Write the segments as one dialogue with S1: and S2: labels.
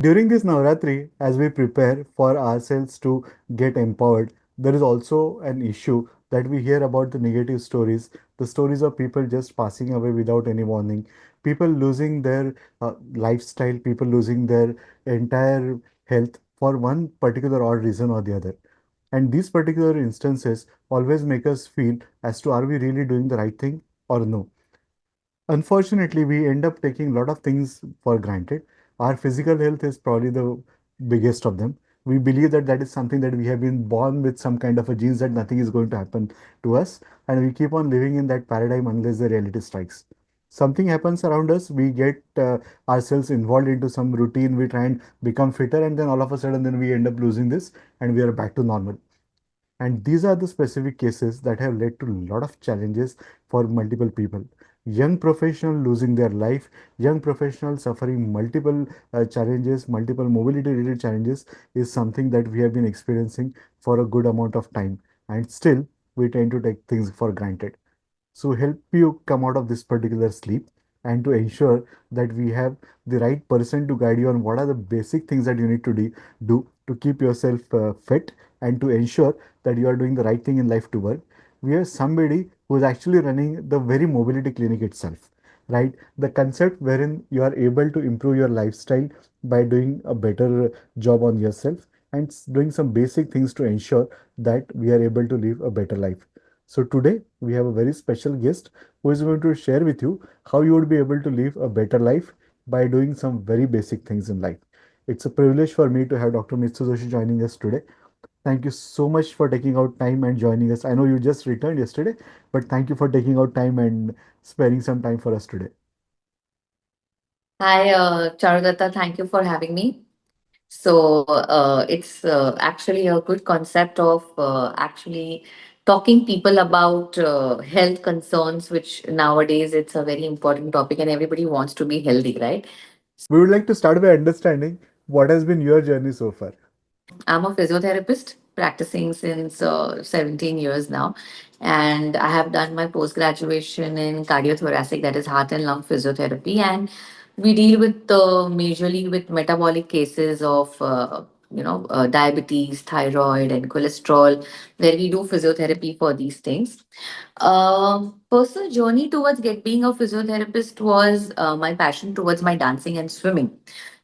S1: During this Navratri, as we prepare for ourselves to get empowered, there is also an issue that we hear about the negative stories, the stories of people just passing away without any warning, people losing their lifestyle, people losing their entire health for one particular odd reason or the other. And these particular instances always make us feel as to are we really doing the right thing or no. Unfortunately, we end up taking a lot of things for granted. Our physical health is probably the biggest of them. We believe that that is something that we have been born with some kind of a genes that nothing is going to happen to us, and we keep on living in that paradigm unless the reality strikes. Something happens around us, we get ourselves involved into some routine, we try and become fitter, and then all of a sudden, then we end up losing this, and we are back to normal. And these are the specific cases that have led to a lot of challenges for multiple people. Young professional losing their life, young professionals suffering multiple challenges, multiple mobility related challenges is something that we have been experiencing for a good amount of time. And still, we tend to take things for granted. So help you come out of this particular sleep and to ensure that we have the right person to guide you on what are the basic things that you need to do to keep yourself fit and to ensure that you are doing the right thing in life to work. We have somebody who is actually running the very mobility clinic itself, right? The concept wherein you are able to improve your lifestyle by doing a better job on yourself and doing some basic things to ensure that we are able to live a better life. So today we have a very special guest who is going to share with you how you would be able to live a better life by doing some very basic things in life. It's a privilege for me to have Dr. Mitsu Joshi joining us today. Thank you so much for taking out time and joining us. I know you just returned yesterday, but thank you for taking out time and sparing some time for us today.
S2: Hi, Charugata, thank you for having me. It's actually a good concept of actually talking people about health concerns, which nowadays it's a very important topic and everybody wants to be healthy, right?
S1: We would like to start by understanding what has been your journey so far.
S2: I'm a physiotherapist practicing since 17 years now. And I have done my post graduation in cardiothoracic, that is heart and lung physiotherapy. And we deal with majorly with metabolic cases of, diabetes, thyroid, and cholesterol, where we do physiotherapy for these things. Personal journey towards being a physiotherapist was my passion towards my dancing and swimming.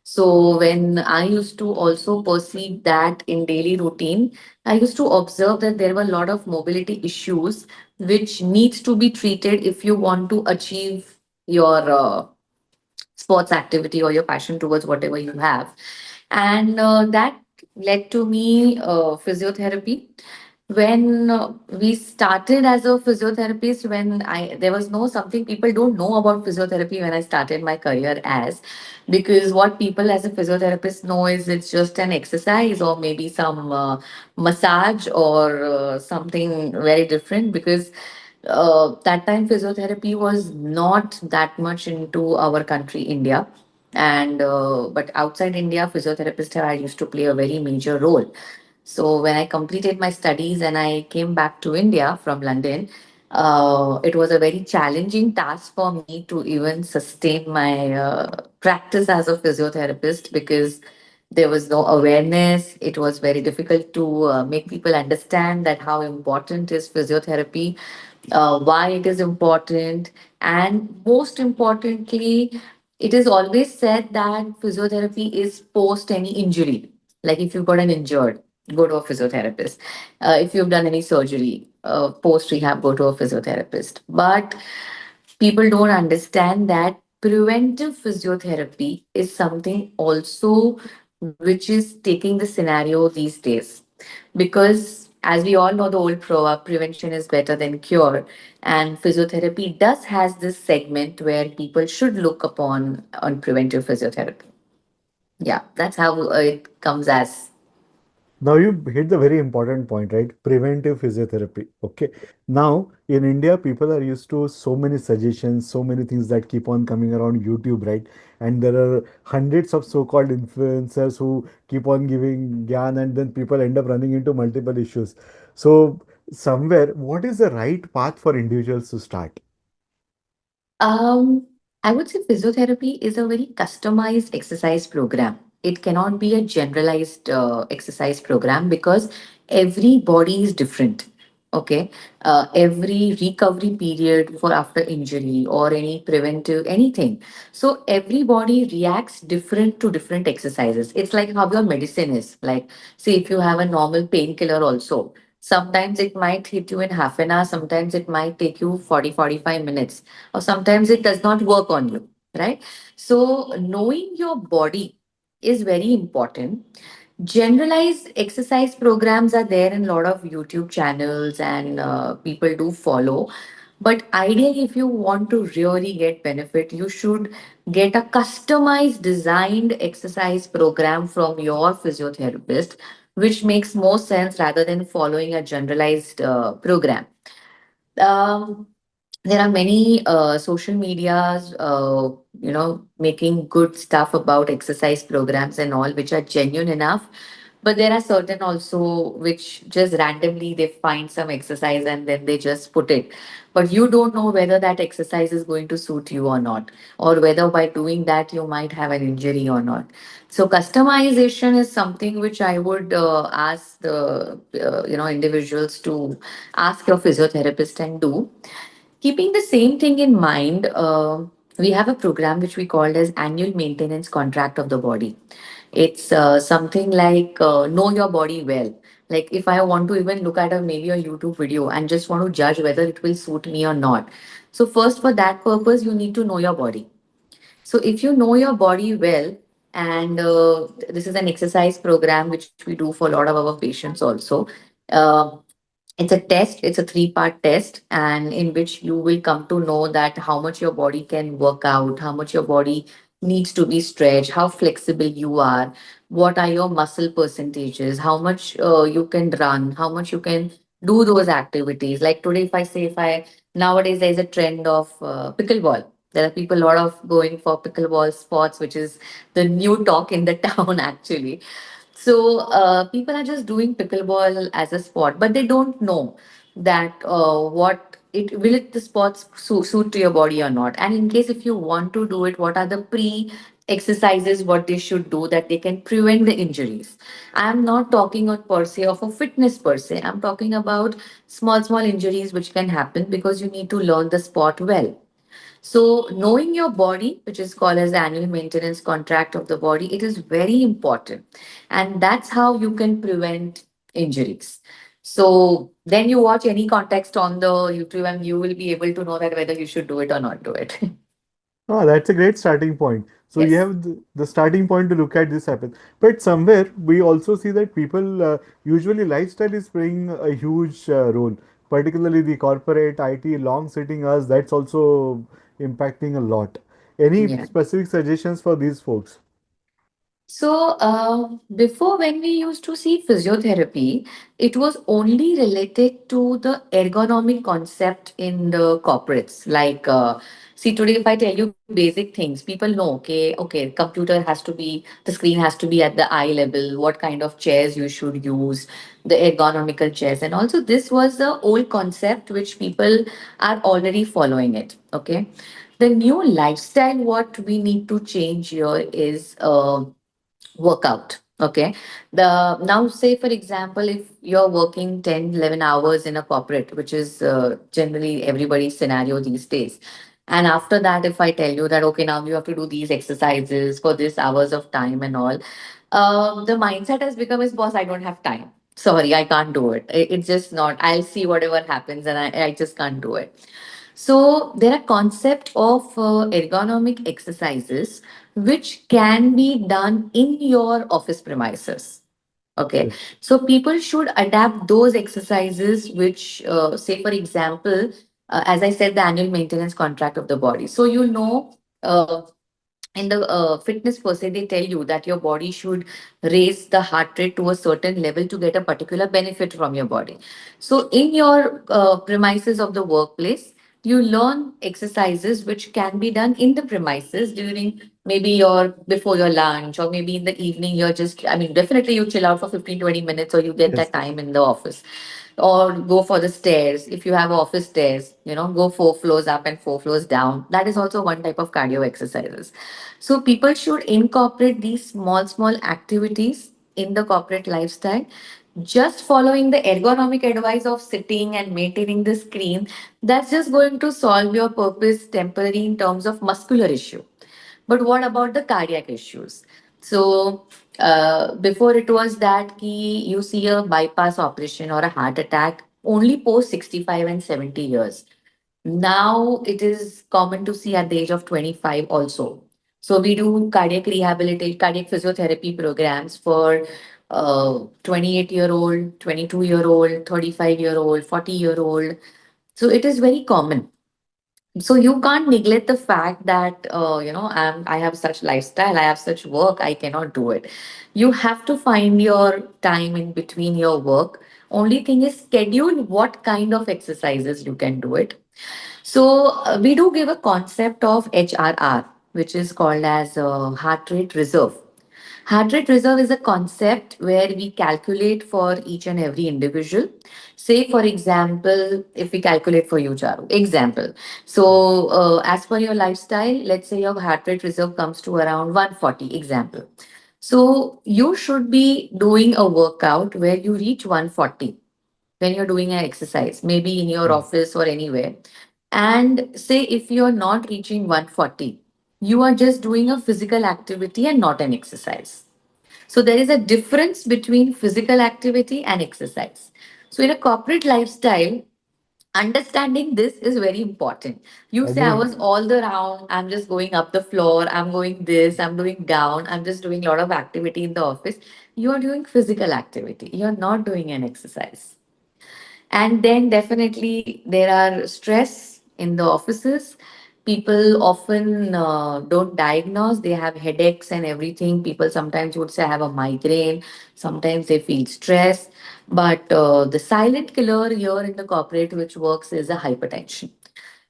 S2: So when I used to also perceive that in daily routine, I used to observe that there were a lot of mobility issues which needs to be treated if you want to achieve your sports activity or your passion towards whatever you have. And that led to me physiotherapy. When we started as a physiotherapist, when I there was no something people don't know about physiotherapy when I started my career as, because what people as a physiotherapist know is it's just an exercise or maybe some massage or something very different, because that time physiotherapy was not that much into our country, India. And but outside India, physiotherapists have used to play a very major role. So when I completed my studies and I came back to India from London, it was a very challenging task for me to even sustain my practice as a physiotherapist, because there was no awareness. It was very difficult to make people understand that how important is physiotherapy, why it is important, and most importantly, it is always said that physiotherapy is post any injury. Like if you've got an injured, go to a physiotherapist. If you've done any surgery, post rehab, go to a physiotherapist. But people don't understand that preventive physiotherapy is something also which is taking the scenario these days, because as we all know, the old proverb, prevention is better than cure, and physiotherapy does has this segment where people should look upon on preventive physiotherapy. Yeah, that's how it comes as.
S1: Now you hit the very important point, right? Preventive physiotherapy. Okay. Now in India, people are used to so many suggestions, so many things that keep on coming around YouTube, right? And there are hundreds of so-called influencers who keep on giving gyan, and then people end up running into multiple issues. So somewhere, what is the right path for individuals to start?
S2: Um, I would say physiotherapy is a very customized exercise program. It cannot be a generalized exercise program because every body is different. Okay. Every recovery period for after injury or any preventive anything. So every body reacts different to different exercises. It's like how your medicine is. Like, say, if you have a normal painkiller also, sometimes it might hit you in half an hour, sometimes it might take you 40-45 minutes, or sometimes it does not work on you, right? So knowing your body is very important. Generalized exercise programs are there in a lot of YouTube channels, and people do follow. But ideally, if you want to really get benefit, you should get a customized, designed exercise program from your physiotherapist, which makes more sense rather than following a generalized program. Um, there are many social medias, making good stuff about exercise programs and all, which are genuine enough. But there are certain also which just randomly they find some exercise and then they just put it. But you don't know whether that exercise is going to suit you or not, or whether by doing that you might have an injury or not. So customization is something which I would ask the individuals to ask your physiotherapist and do. Keeping the same thing in mind, we have a program which we called as annual maintenance contract of the body. It's something like know your body well. Like if I want to even look at a maybe a YouTube video and just want to judge whether it will suit me or not. So first, for that purpose, you need to know your body. So if you know your body well, and this is an exercise program which we do for a lot of our patients also. Uh, it's a test, it's a three-part test, and in which you will come to know that how much your body can work out, how much your body needs to be stretched, how flexible you are, what are your muscle percentages, how much you can run, how much you can do those activities. Like today, if I say, if I nowadays there's a trend of pickleball. There are people a lot of going for pickleball sports, which is the new talk in the town actually. So people are just doing pickleball as a sport, but they don't know that what it will it the sports suit to your body or not. And in case if you want to do it, what are the pre exercises what they should do that they can prevent the injuries. I am not talking on per se of a fitness per se. I'm talking about small injuries which can happen because you need to learn the sport well. So, knowing your body, which is called as the annual maintenance contract of the body, it is very important. And that's how you can prevent injuries. So, then you watch any context on the YouTube and you will be able to know that whether you should do it or not do it.
S1: Oh, that's a great starting point. So you
S2: Yes.
S1: have the starting point to look at this happen. But somewhere we also see that people usually lifestyle is playing a huge role, particularly the corporate IT long sitting hours. That's also impacting a lot. Any
S2: Yeah.
S1: specific suggestions for these folks?
S2: So, before when we used to see physiotherapy, it was only related to the ergonomic concept in the corporates. Like, see, today, if I tell you basic things, people know, okay, computer has to be, the screen has to be at the eye level, what kind of chairs you should use, the ergonomical chairs. And also, this was the old concept which people are already following it. Okay. The new lifestyle, what we need to change here is, workout. Okay. The now say for example, if you're working 10, 11 hours in a corporate, which is generally everybody's scenario these days. And after that, if I tell you that, okay, now you have to do these exercises for this hours of time and all, the mindset has become is, boss, I don't have time. Sorry, I can't do it. It's just not, I'll see whatever happens and I just can't do it. So there are concept of ergonomic exercises which can be done in your office premises. Okay,
S1: Yes.
S2: so people should adapt those exercises, which, say, for example, as I said, the annual maintenance contract of the body. So, in the fitness per se, they tell you that your body should raise the heart rate to a certain level to get a particular benefit from your body. So, in your premises of the workplace, you learn exercises which can be done in the premises during maybe your before your lunch, or maybe in the evening. You're just, I mean, definitely you chill out for 15-20 minutes, or you get
S1: Yes.
S2: that time in the office. or go for the stairs. If you have office stairs, go 4 floors up and 4 floors down. That is also one type of cardio exercises. So people should incorporate these small activities in the corporate lifestyle. Just following the ergonomic advice of sitting and maintaining the screen, that's just going to solve your purpose temporary in terms of muscular issue. But what about the cardiac issues? So, before it was that you see a bypass operation or a heart attack only post 65 and 70 years. Now it is common to see at the age of 25 also. So we do cardiac rehabilitation, cardiac physiotherapy programs for 28-year-old, 22-year-old, 35-year-old, 40-year-old. So it is very common. So you can't neglect the fact that I have such lifestyle, I have such work, I cannot do it. You have to find your time in between your work. Only thing is schedule what kind of exercises you can do it. So we do give a concept of HRR, which is called as heart rate reserve. Heart rate reserve is a concept where we calculate for each and every individual. Say, for example, if we calculate for you, Charu, example. So, as per your lifestyle, let's say your heart rate reserve comes to around 140, example. So, you should be doing a workout where you reach 140 when you're doing an exercise, maybe in your
S1: Mm.
S2: office or anywhere. And say if you're not reaching 140, you are just doing a physical activity and not an exercise. So there is a difference between physical activity and exercise. So in a corporate lifestyle, understanding this is very important. You say, I
S1: Agree.
S2: was all the round, I'm just going up the floor, I'm going this, I'm doing down, I'm just doing a lot of activity in the office. You are doing physical activity, you're not doing an exercise. And then definitely there are stress in the offices. People often don't diagnose, they have headaches and everything. People sometimes would say, I have a migraine. Sometimes they feel stress. But the silent killer here in the corporate, which works, is a hypertension.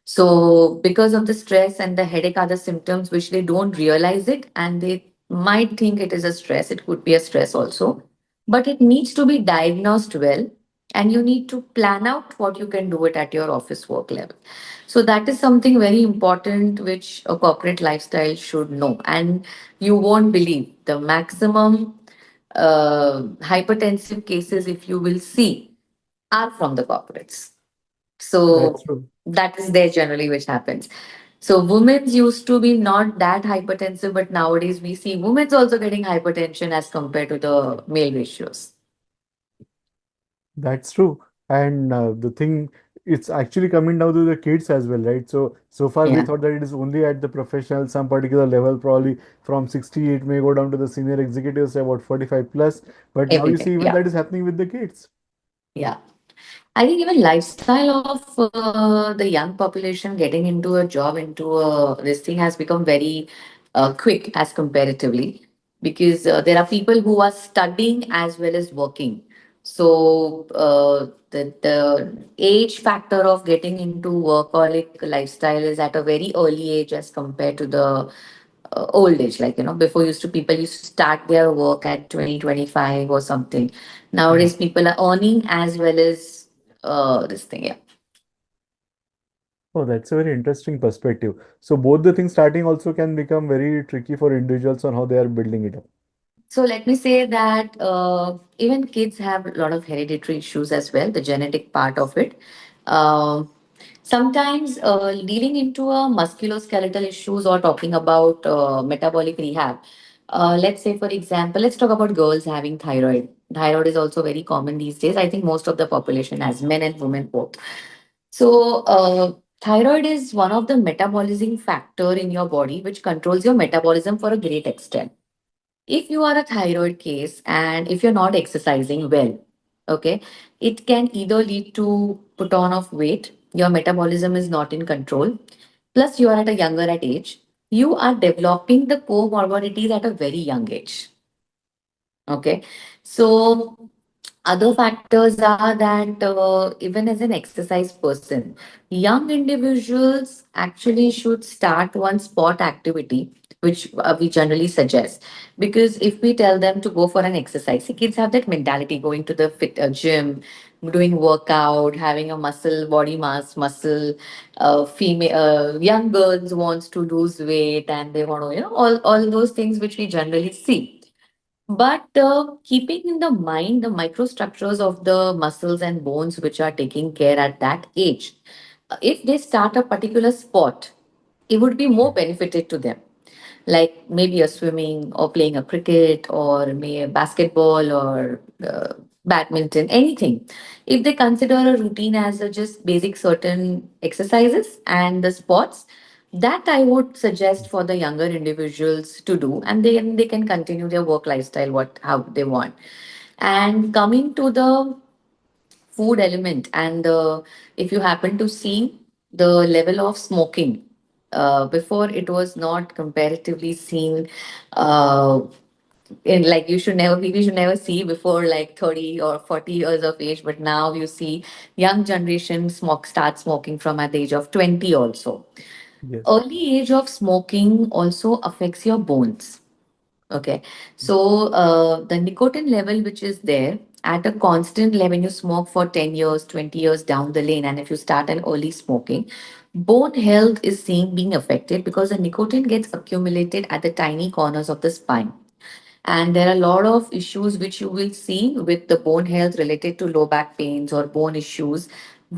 S2: So, because of the stress and the headache are the symptoms which they don't realize it, and they might think it is a stress. It could be a stress also, but it needs to be diagnosed well, and you need to plan out what you can do it at your office work level. So, that is something very important which a corporate lifestyle should know. And you won't believe the maximum hypertensive cases, if you will see, are from the corporates.
S1: That's
S2: So
S1: true.
S2: that is there generally which happens. So women's used to be not that hypertensive, but nowadays we see women's also getting hypertension as compared to the male ratios.
S1: That's true. And the thing, it's actually coming down to the kids as well, right? So far we
S2: Yeah,
S1: thought that it is only at the professional, some particular level, probably from 60 it may go down to the senior executives about 45 plus. But now you
S2: everything.
S1: see even
S2: Yeah,
S1: that is happening with the kids.
S2: yeah. I think even lifestyle of the young population getting into a job, into this thing has become very quick as comparatively, because there are people who are studying as well as working. So the age factor of getting into workaholic lifestyle is at a very early age as compared to the old age. Like, before used to people used to start their work at 2025 or something.
S1: Yeah.
S2: Nowadays people are earning as well as this thing. Yeah.
S1: Oh, that's a very interesting perspective. So both the things starting also can become very tricky for individuals on how they are building it up.
S2: So let me say that even kids have a lot of hereditary issues as well, the genetic part of it. Um Sometimes leading into a musculoskeletal issues or talking about metabolic rehab. Let's say, for example, let's talk about girls having thyroid. Thyroid is also very common these days. I think most of the population has, men and women both. So, thyroid is one of the metabolizing factor in your body which controls your metabolism for a great extent. If you are a thyroid case and if you're not exercising well, okay, it can either lead to put on of weight, your metabolism is not in control, plus you are at a younger at age, you are developing the comorbidities at a very young age. Okay. So Other factors are that even as an exercise person, young individuals actually should start one sport activity, which we generally suggest. Because if we tell them to go for an exercise, see, kids have that mentality going to the gym, doing workout, having a muscle, body mass, muscle. Female, young girls wants to lose weight and they want to, all those things which we generally see, but keeping in the mind the microstructures of the muscles and bones which are taking care at that age, if they start a particular sport, it would be more benefited to them, like maybe a swimming or playing a cricket or may a basketball or badminton, anything. If they consider a routine as a just basic certain exercises and the sports, that I would suggest for the younger individuals to do, and then they can continue their work lifestyle what how they want. And coming to the food element, and if you happen to see the level of smoking, before it was not comparatively seen, uh, in like you should never we should never see before like 30 or 40 years of age, but now you see young generation start smoking from at the age of 20 also.
S1: Yes.
S2: Early age of smoking also affects your bones. Okay. So the nicotine level which is there at a constant level, when you smoke for 10 years, 20 years down the lane, and if you start an early smoking, bone health is seen being affected because the nicotine gets accumulated at the tiny corners of the spine. And there are a lot of issues which you will see with the bone health related to low back pains or bone issues.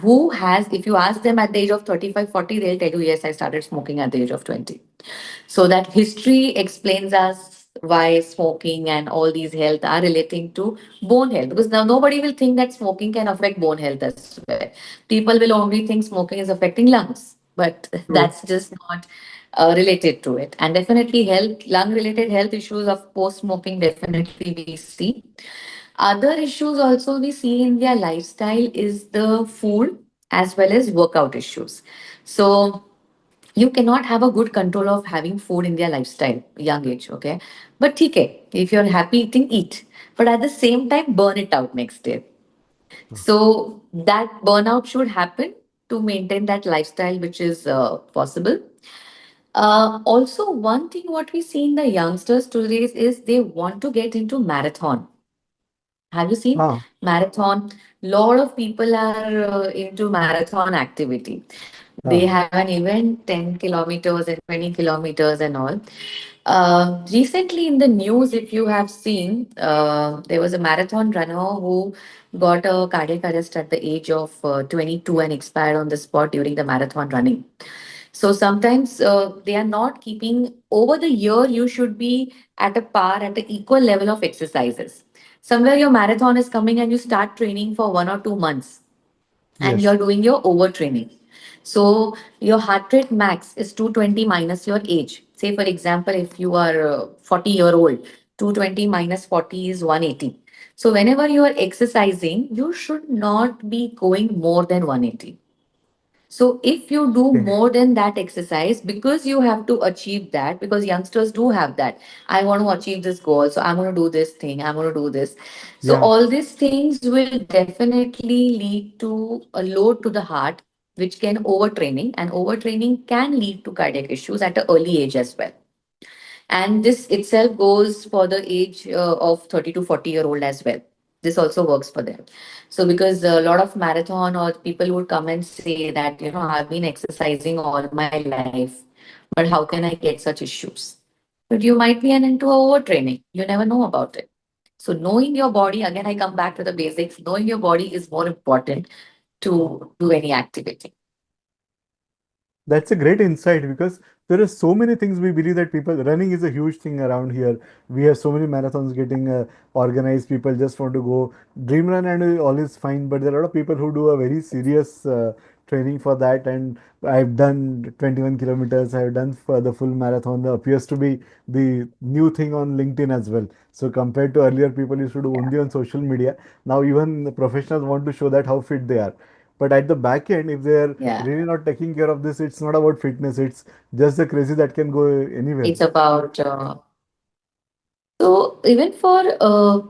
S2: Who has, if you ask them at the age of 35, 40, they'll tell you, yes, I started smoking at the age of 20. So that history explains us why smoking and all these health are relating to bone health. Because now nobody will think that smoking can affect bone health as well. People will only think smoking is affecting lungs, but that's
S1: True.
S2: just not related to it. And definitely health, lung related health issues of post smoking, definitely we see. Other issues also we see in their lifestyle is the food as well as workout issues. So you cannot have a good control of having food in their lifestyle young age, okay, but okay, if you're happy eating, eat, but at the same time burn it out next day. So that burnout should happen to maintain that lifestyle which is possible. Also one thing what we see in the youngsters today is they want to get into marathon. Have you seen
S1: Ah,
S2: marathon? Lot of people are into marathon activity. They
S1: ah,
S2: have an event 10 kilometers and 20 kilometers and all. Recently in the news, if you have seen, there was a marathon runner who got a cardiac arrest at the age of 22 and expired on the spot during the marathon running. So sometimes they are not keeping over the year, you should be at a par, at an equal level of exercises. Somewhere your marathon is coming and you start training for 1 or 2 months and
S1: yes.
S2: you're doing your overtraining. So your heart rate max is 220 minus your age. Say, for example, if you are 40-year-old, 220 minus 40 is 180. So whenever you are exercising, you should not be going more than 180. So if you do
S1: Okay.
S2: more than that exercise, because you have to achieve that, because youngsters do have that. I want to achieve this goal, so I'm going to do this thing, I'm going to do this. So
S1: Yeah.
S2: all these things will definitely lead to a load to the heart, which can overtraining, and overtraining can lead to cardiac issues at an early age as well. And this itself goes for the age of 30 to 40-year-old as well. This also works for them. So because a lot of marathon or people would come and say that, I've been exercising all my life, but how can I get such issues? But you might be an into overtraining. You never know about it. So knowing your body, again, I come back to the basics. Knowing your body is more important to do any activity.
S1: That's a great insight because there are so many things we believe that people running is a huge thing around here. We have so many marathons getting organized. People just want to go dream run and all is fine. But there are a lot of people who do a very serious training for that. And I've done 21 kilometers. I've done for the full marathon. That appears to be the new thing on LinkedIn as well. So compared to earlier, people used to do only on social media. Now even the professionals want to show that how fit they are. But at the back end, if they're
S2: Yeah.
S1: really not taking care of this, it's not about fitness, it's just the crazy that can go anywhere.
S2: It's about So even for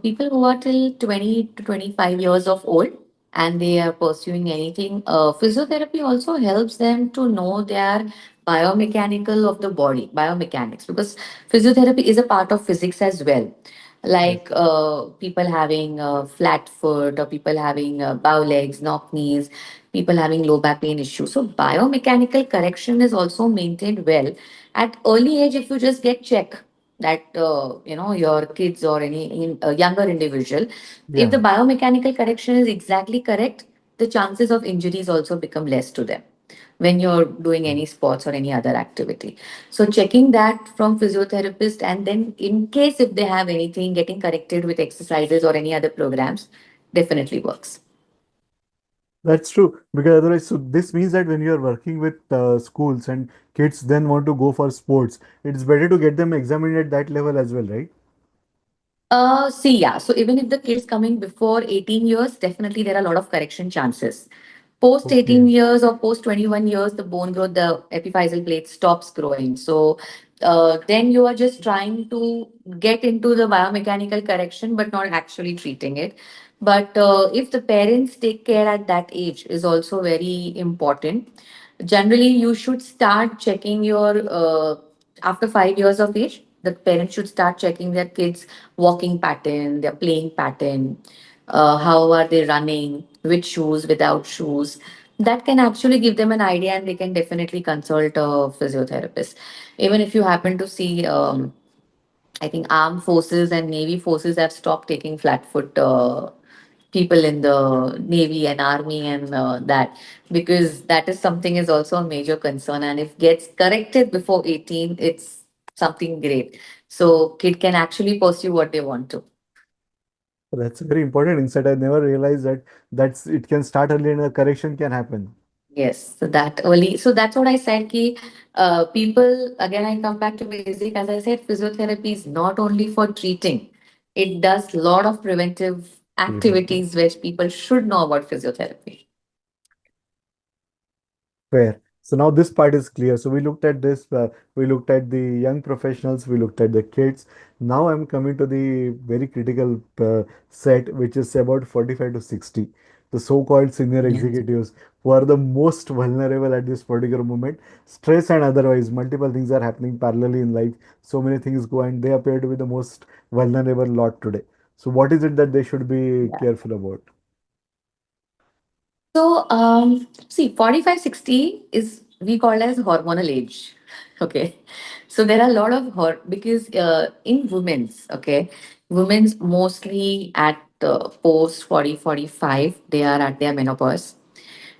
S2: people who are till 20 to 25 years of old and they are pursuing anything, physiotherapy also helps them to know their biomechanical of the body, biomechanics, because physiotherapy is a part of physics as well.
S1: Yes.
S2: Like people having flat foot or people having bow legs, knock knees, people having low back pain issues. So biomechanical correction is also maintained well at early age if you just get check that your kids or a younger individual, if the
S1: Yeah.
S2: biomechanical correction is exactly correct, the chances of injuries also become less to them when you're doing any sports or any other activity. So checking that from physiotherapist, and then in case if they have anything, getting corrected with exercises or any other programs definitely works.
S1: That's true. Because otherwise, so this means that when you are working with schools and kids then want to go for sports, it's better to get them examined at that level as well, right?
S2: See, yeah. So even if the kid's coming before 18 years, definitely there are a lot of correction chances. Post 18
S1: Okay.
S2: years or post 21 years, the bone growth, the epiphyseal plate stops growing. So then you are just trying to get into the biomechanical correction, but not actually treating it. But if the parents take care at that age is also very important. Generally, you should start checking your after 5 years of age. The parents should start checking their kids' walking pattern, their playing pattern, how are they running, with shoes, without shoes. That can actually give them an idea, and they can definitely consult a physiotherapist. Even if you happen to see, I think armed forces and navy forces have stopped taking flat foot people in the navy and army and that, because that is something is also a major concern, and if gets corrected before 18, it's something great. So kid can actually pursue what they want to.
S1: That's a very important insight. I never realized that it can start early and a correction can happen.
S2: Yes, so that early. So that's what I said. Ki, people again. I come back to basic. As I said, physiotherapy is not only for treating; it does lot of preventive
S1: Preventive.
S2: activities which people should know about physiotherapy.
S1: Fair. So now this part is clear. So we looked at this, we looked at the young professionals, we looked at the kids. Now I'm coming to the very critical set, which is about 45 to 60, the so-called senior executives who are the most vulnerable at this particular moment. Stress and otherwise, multiple things are happening parallelly in life. So many things go, and they appear to be the most vulnerable lot today. So what is it that they should be
S2: Yeah.
S1: careful about?
S2: So, see, 45-60 is we call as hormonal age. Okay. So there are a lot of because in women's, okay, women's mostly at post 40-45, they are at their menopause.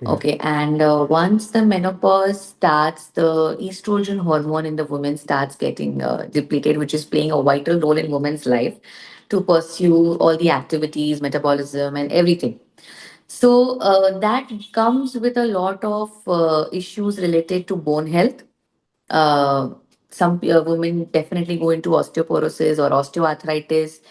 S1: Yeah.
S2: Okay. And once the menopause starts, the estrogen hormone in the woman starts getting depleted, which is playing a vital role in women's life to pursue all the activities, metabolism, and everything. So that comes with a lot of issues related to bone health. Uh, some women definitely go into osteoporosis or osteoarthritis,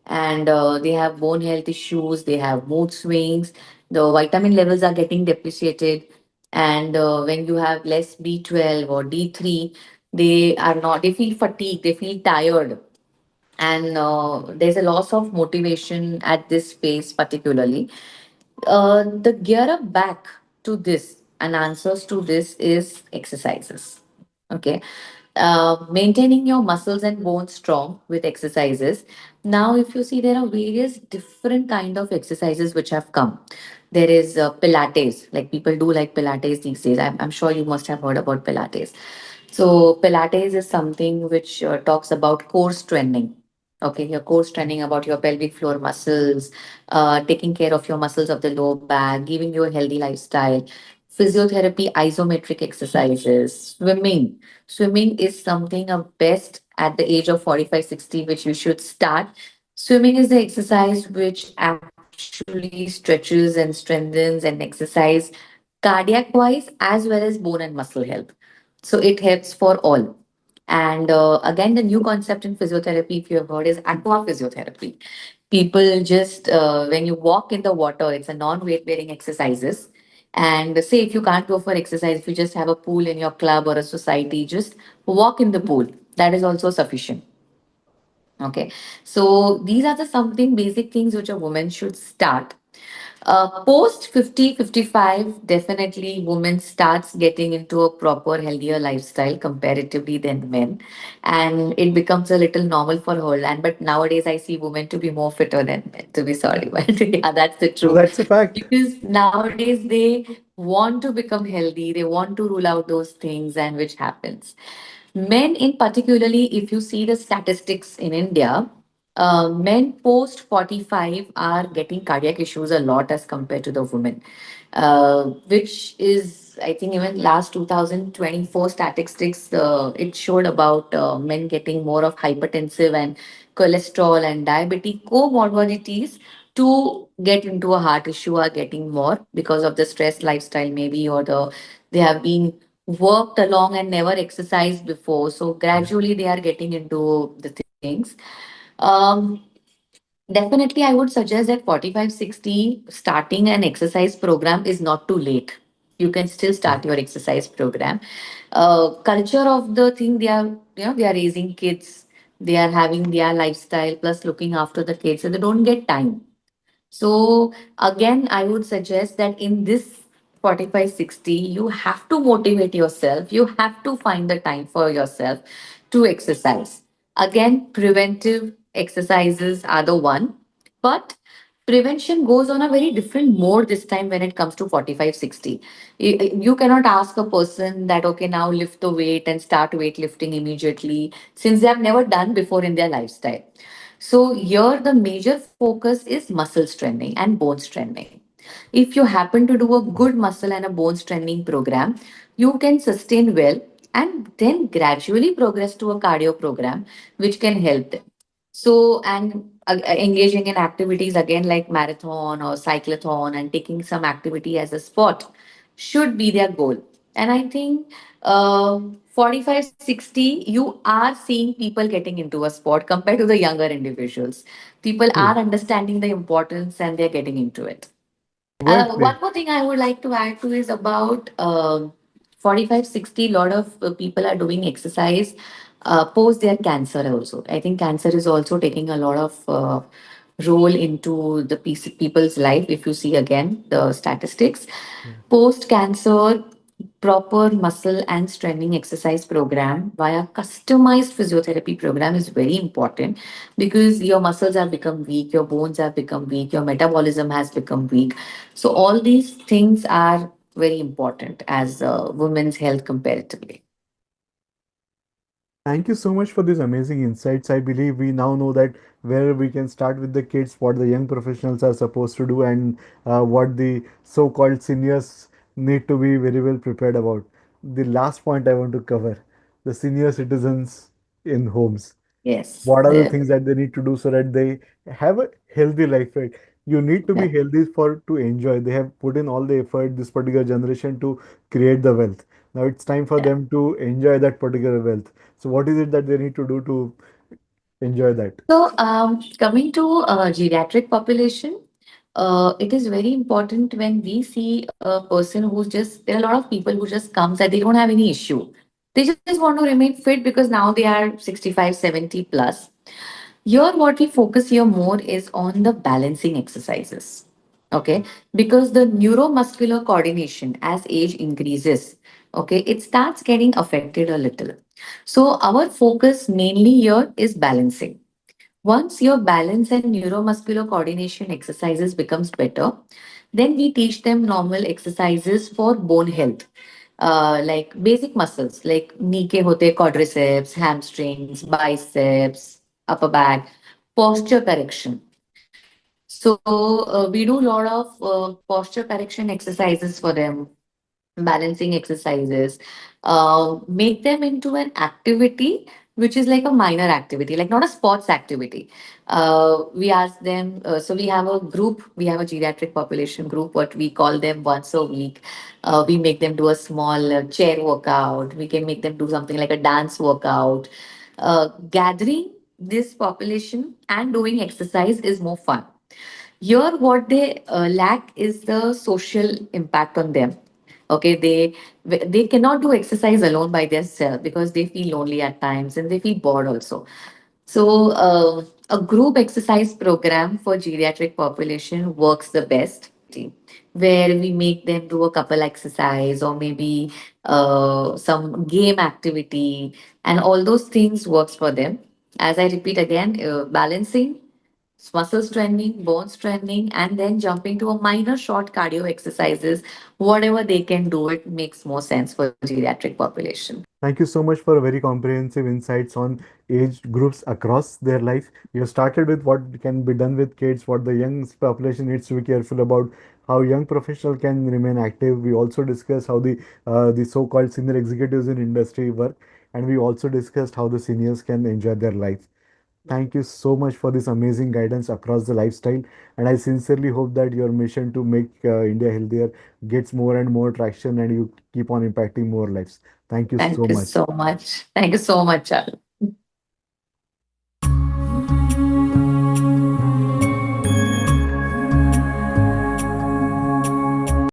S2: and they have bone health issues. They have mood swings. The vitamin levels are getting depreciated, and when you have less B12 or D3, they are not. They feel fatigued. They feel tired, and there's a loss of motivation at this phase, particularly. The gear up back to this and answers to this is exercises. Okay. Maintaining your muscles and bones strong with exercises. Now, if you see, there are various different kind of exercises which have come. There is Pilates, like people do like Pilates these days. I'm sure you must have heard about Pilates. So, Pilates is something which talks about core strengthening. Okay, your core strengthening about your pelvic floor muscles, taking care of your muscles of the lower back, giving you a healthy lifestyle. Physiotherapy, isometric exercises, swimming. Swimming is something of best at the age of 45-60, which you should start. Swimming is the exercise which actually stretches and strengthens and exercise cardiac wise as well as bone and muscle health. So it helps for all. And again, the new concept in physiotherapy, if you have heard, is aqua physiotherapy. People just, when you walk in the water, it's a non weight bearing exercises. And say if you can't go for exercise, if you just have a pool in your club or a society, just walk in the pool. That is also sufficient. Okay, so these are the something basic things which a woman should start. Post 50, 55, definitely women starts getting into a proper healthier lifestyle comparatively than men, and it becomes a little normal for her. And but nowadays I see women to be more fitter than men. To be sorry, but yeah, that's the
S1: No,
S2: truth.
S1: that's a fact.
S2: Because nowadays they want to become healthy, they want to rule out those things, and which happens. Men, in particularly, if you see the statistics in India, men post 45 are getting cardiac issues a lot as compared to the women, which is, I think, even last 2024 statistics, it showed about men getting more of hypertensive and cholesterol and diabetic comorbidities to get into a heart issue are getting more because of the stress lifestyle maybe, or they have been worked along and never exercised before. So gradually they are getting into the things. Um, Definitely, I would suggest that 45-60 starting an exercise program is not too late. You can still start your exercise program. Culture of the thing, they are raising kids, they are having their lifestyle plus looking after the kids, so they don't get time. So again, I would suggest that in this 45-60, you have to motivate yourself. You have to find the time for yourself to exercise. Again, preventive exercises are the one, but prevention goes on a very different mode this time when it comes to 45-60. You cannot ask a person that, okay, now lift the weight and start weightlifting immediately since they have never done before in their lifestyle. So here the major focus is muscle strengthening and bone strengthening. If you happen to do a good muscle and a bone strengthening program, you can sustain well and then gradually progress to a cardio program which can help them. So, and engaging in activities again like marathon or cyclothon and taking some activity as a sport should be their goal. And I think 45-60, you are seeing people getting into a sport compared to the younger individuals. People
S1: True.
S2: are understanding the importance and they're getting into it.
S1: Well played.
S2: One more thing I would like to add to is about 45-60. A lot of people are doing exercise post their cancer also. I think cancer is also taking a lot of role into the people's life. If you see again the statistics,
S1: Yeah.
S2: post cancer, proper muscle and strengthening exercise program via customized physiotherapy program is very important, because your muscles have become weak, your bones have become weak, your metabolism has become weak. So all these things are very important as women's health comparatively.
S1: Thank you so much for these amazing insights. I believe we now know that where we can start with the kids, what the young professionals are supposed to do, and what the so-called seniors need to be very well prepared about. The last point I want to cover, the senior citizens in homes.
S2: Yes.
S1: What are the things that they need to do so that they have a healthy life, right? You need to be
S2: Yeah.
S1: healthy for to enjoy. They have put in all the effort, this particular generation, to create the wealth. Now it's time for
S2: Yeah.
S1: them to enjoy that particular wealth. So what is it that they need to do to enjoy that?
S2: So, coming to geriatric population, it is very important when we see a person who's just, there are a lot of people who just comes and they don't have any issue. They just want to remain fit because now they are 65, 70 plus. Here, what we focus here more is on the balancing exercises. Okay, because the neuromuscular coordination as age increases, okay, it starts getting affected a little. So, our focus mainly here is balancing. Once your balance and neuromuscular coordination exercises becomes better, then we teach them normal exercises for bone health, like basic muscles like knee ke hote quadriceps, hamstrings, biceps, upper back, posture correction. So we do a lot of posture correction exercises for them, balancing exercises, make them into an activity which is like a minor activity, like not a sports activity. We ask them, so we have a group, we have a geriatric population group, what we call them once a week. We make them do a small chair workout. We can make them do something like a dance workout. Gathering this population and doing exercise is more fun. Here, what they lack is the social impact on them. Okay, they cannot do exercise alone by themselves because they feel lonely at times and they feel bored also. A group exercise program for geriatric population works the best, where we make them do a couple exercise or maybe some game activity, and all those things works for them. As I repeat again, balancing, muscle strengthening, bone strengthening, and then jumping to a minor short cardio exercises. Whatever they can do, it makes more sense for geriatric population.
S1: Thank you so much for a very comprehensive insights on age groups across their life. You started with what can be done with kids, what the young population needs to be careful about, how young professional can remain active. We also discussed how the so-called senior executives in industry work, and we also discussed how the seniors can enjoy their life. Thank you so much for this amazing guidance across the lifestyle. And I sincerely hope that your mission to make India healthier gets more and more traction and you keep on impacting more lives. Thank you so
S2: Thank you
S1: much.
S2: so much. Thank you so much, Charles.